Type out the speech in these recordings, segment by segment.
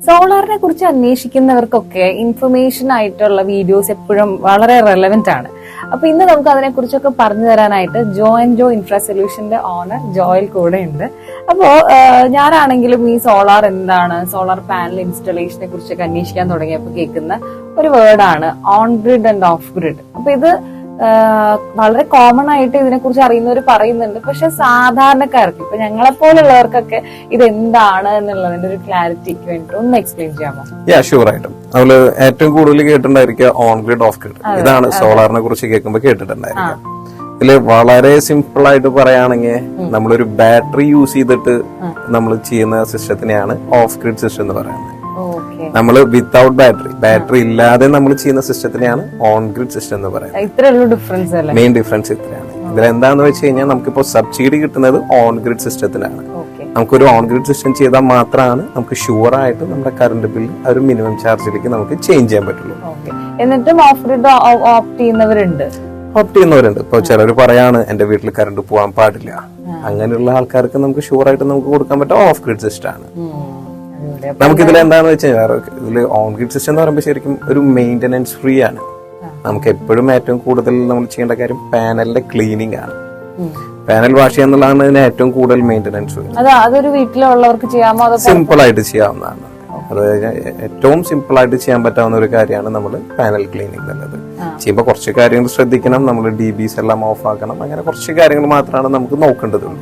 സോളാറിനെ കുറിച്ച് അന്വേഷിക്കുന്നവർക്കൊക്കെ ഇൻഫർമേഷൻ ആയിട്ടുള്ള വീഡിയോസ് എപ്പോഴും വളരെ റെലവെന്റ് ആണ്. അപ്പൊ ഇന്ന് നമുക്ക് അതിനെ കുറിച്ചൊക്കെ പറഞ്ഞു തരാനായിട്ട് ജോ ഇൻഫ്രാ സൊല്യൂഷന്റെ ഓണർ ജോയൽ കൂടെ ഉണ്ട്. അപ്പോ ഞാനാണെങ്കിലും ഈ സോളാർ എന്താണ്, സോളാർ പാനൽ ഇൻസ്റ്റലേഷനെ കുറിച്ചൊക്കെ അന്വേഷിക്കാൻ തുടങ്ങിയപ്പോൾ കേൾക്കുന്ന ഒരു വേർഡാണ് on grid and off grid. അപ്പൊ ഇത് വളരെ കോമൺ ആയിട്ട് ഇതിനെക്കുറിച്ച് അറിയുന്നവർ പറയുന്നുണ്ട്. പക്ഷെ സാധാരണക്കാർക്ക്, ഇപ്പൊ ഞങ്ങളെപ്പോലുള്ളവർക്കൊക്കെ ഇത് എന്താണ് എന്നുള്ളതിന്റെ ഒരു ക്ലാരിറ്റിക്ക് വേണ്ടി ഒന്ന് എക്സ്പ്ലെയിൻ ചെയ്യാമോ? ഷുവർ ആയിട്ടും. നമ്മള് ഏറ്റവും കൂടുതൽ കേട്ടിട്ടുണ്ടായിരിക്കുക ഓൺ ഗ്രിഡ് ഓഫ് ഗ്രിഡ്. ഇതാണ് സോളാറിനെ കുറിച്ച് കേൾക്കുമ്പോൾ കേട്ടിട്ടുണ്ടായിരിക്കുക. ഇതില് വളരെ സിമ്പിൾ ആയിട്ട് പറയുകയാണെങ്കിൽ നമ്മളൊരു ബാറ്ററി യൂസ് ചെയ്തിട്ട് നമ്മൾ ചെയ്യുന്ന സിസ്റ്റത്തിനെയാണ് ഓഫ് ഗ്രിഡ് സിസ്റ്റം എന്ന് പറയുന്നത്. നമ്മൾ വിത്തൗട്ട് ബാറ്ററി ഇല്ലാതെ നമ്മൾ ചെയ്യുന്ന സിസ്റ്റത്തിനെയാണ് ഓൺ ഗ്രിഡ് സിസ്റ്റം എന്ന് പറയുന്നത്. മെയിൻ ഡിഫറൻസ് ഇത്രയാണ്. ഇതിൽ എന്താന്ന് വെച്ച് കഴിഞ്ഞാൽ നമുക്കിപ്പോ സബ്സിഡി കിട്ടുന്നത് ഓൺ ഗ്രിഡ് സിസ്റ്റത്തിലാണ്. നമുക്കൊരു ഓൺ ഗ്രിഡ് സിസ്റ്റം ചെയ്താൽ മാത്രമാണ് നമുക്ക് ഷുവർ ആയിട്ട് നമ്മുടെ കറണ്ട് ബില്ല് ഒരു മിനിമം ചാർജിലേക്ക് നമുക്ക് ചേഞ്ച് ചെയ്യാൻ പറ്റുള്ളൂ. എന്നിട്ടും ഓഫ് ഗ്രിഡ് ഓപ്റ്റ് ചെയ്യുന്നവരുണ്ട്. ഇപ്പൊ ചിലർ പറയാണ് എന്റെ വീട്ടിൽ കറണ്ട് പോകാൻ പാടില്ല. അങ്ങനെയുള്ള ആൾക്കാർക്ക് നമുക്ക് ഷുവർ ആയിട്ട് നമുക്ക് കൊടുക്കാൻ പറ്റുക ഓഫ് ഗ്രിഡ് സിസ്റ്റം ആണ്. നമുക്ക് ഇതിൽ എന്താന്ന് വെച്ചാൽ ഇതില് ഓൺ ഗ്രിഡ് സിസ്റ്റം എന്ന് പറയുമ്പോൾ ശരിക്കും ഒരു മെയിന്റനൻസ് ഫ്രീ ആണ്. നമുക്ക് എപ്പോഴും ഏറ്റവും കൂടുതൽ നമ്മൾ ചെയ്യേണ്ട കാര്യം പാനലിന്റെ ക്ലീനിങ് ആണ്. പാനൽ വാഷ് ചെയ്യാന്നുള്ളതാണ് ഇതിന് ഏറ്റവും കൂടുതൽ മെയിന്റനൻസ് ഫ്രീ. അതൊരു വീട്ടിലുള്ളവർക്ക് ചെയ്യാമോ? സിമ്പിൾ ആയിട്ട് ചെയ്യാവുന്നതാണ്. അത് ഏറ്റവും സിമ്പിൾ ആയിട്ട് ചെയ്യാൻ പറ്റാവുന്ന ഒരു കാര്യമാണ് നമ്മൾ പാനൽ ക്ലീനിങ് എന്നുള്ളത്. ചെയ്യുമ്പോൾ കുറച്ച് കാര്യങ്ങൾ ശ്രദ്ധിക്കണം. നമ്മൾ DBs എല്ലാം ഓഫ് ആക്കണം. അങ്ങനെ കുറച്ച് കാര്യങ്ങൾ മാത്രമാണ് നമുക്ക് നോക്കേണ്ടതുള്ളൂ.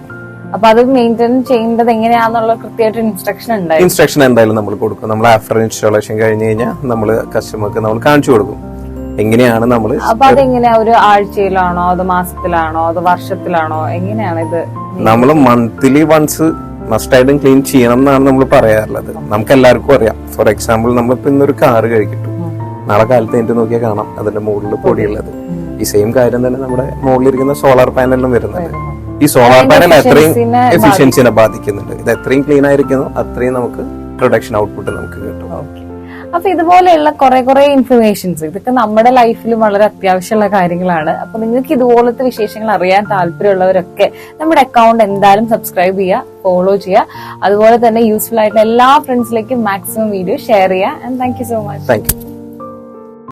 അപ്പൊ അത് മെയിൻറ്റെയിൻ ചെയ്യേണ്ടത് എങ്ങനെയാന്നുള്ള കൃത്യമായിട്ട് ഇൻസ്ട്രക്ഷൻ എന്തായാലും നമ്മൾ കൊടുക്കും. നമ്മൾ ആഫ്റ്റർ ഇൻസ്റ്റാളേഷൻ കഴിഞ്ഞ് കഴിഞ്ഞാൽ നമ്മൾ കസ്റ്റമർക്ക് നമ്മൾ കാണിച്ചു കൊടുക്കും എങ്ങനെയാണ് നമ്മൾ. അപ്പൊ അതെങ്ങനെയാ, ഒരു ആഴ്ചയിലാണോ, അത് മാസത്തിലാണോ, അത് വർഷത്തിലാണോ, എങ്ങനെയാണ് ഇത്? നമ്മൾ മന്ത്ലി വൺസ് മസ്റ്റായിട്ടും ക്ലീൻ ചെയ്യണം എന്നാണ് നമ്മൾ പറയാറുള്ളത്. നമുക്ക് എല്ലാവർക്കും അറിയാം. ഫോർ എക്സാമ്പിൾ നമ്മളിപ്പോ ഇന്നൊരു കാറ് കഴിക്കിട്ടു, നാളെ കാലത്ത് എനിക്ക് നോക്കിയാൽ കാണാം അതിന്റെ മുകളിൽ പൊടിയുള്ളത്. ഈ സെയിം കാര്യം തന്നെ നമ്മുടെ മുകളിലിരിക്കുന്ന സോളാർ പാനലിലും വരുന്നത്. ഈ സോളാർ പാനൽ എത്രയും എഫിഷ്യൻസിനെ ബാധിക്കുന്നുണ്ട്. ഇത് എത്രയും ക്ലീൻ ആയിരിക്കുന്നു അത്രയും നമുക്ക് പ്രൊഡക്ഷൻ ഔട്ട്പുട്ട് നമുക്ക് കിട്ടും. അപ്പൊ ഇതുപോലെയുള്ള കുറെ ഇൻഫർമേഷൻസ് ഇതൊക്കെ നമ്മുടെ ലൈഫിലും വളരെ അത്യാവശ്യമുള്ള കാര്യങ്ങളാണ്. അപ്പൊ നിങ്ങൾക്ക് ഇതുപോലത്തെ വിശേഷങ്ങൾ അറിയാൻ താല്പര്യമുള്ളവരൊക്കെ നമ്മുടെ അക്കൗണ്ട് എന്തായാലും സബ്സ്ക്രൈബ് ചെയ്യുക, ഫോളോ ചെയ്യുക. അതുപോലെ തന്നെ യൂസ്ഫുൾ ആയിട്ടുള്ള എല്ലാ ഫ്രണ്ട്സിലേക്കും മാക്സിമം വീഡിയോ ഷെയർ ചെയ്യുക. And thank you so much. Thank you.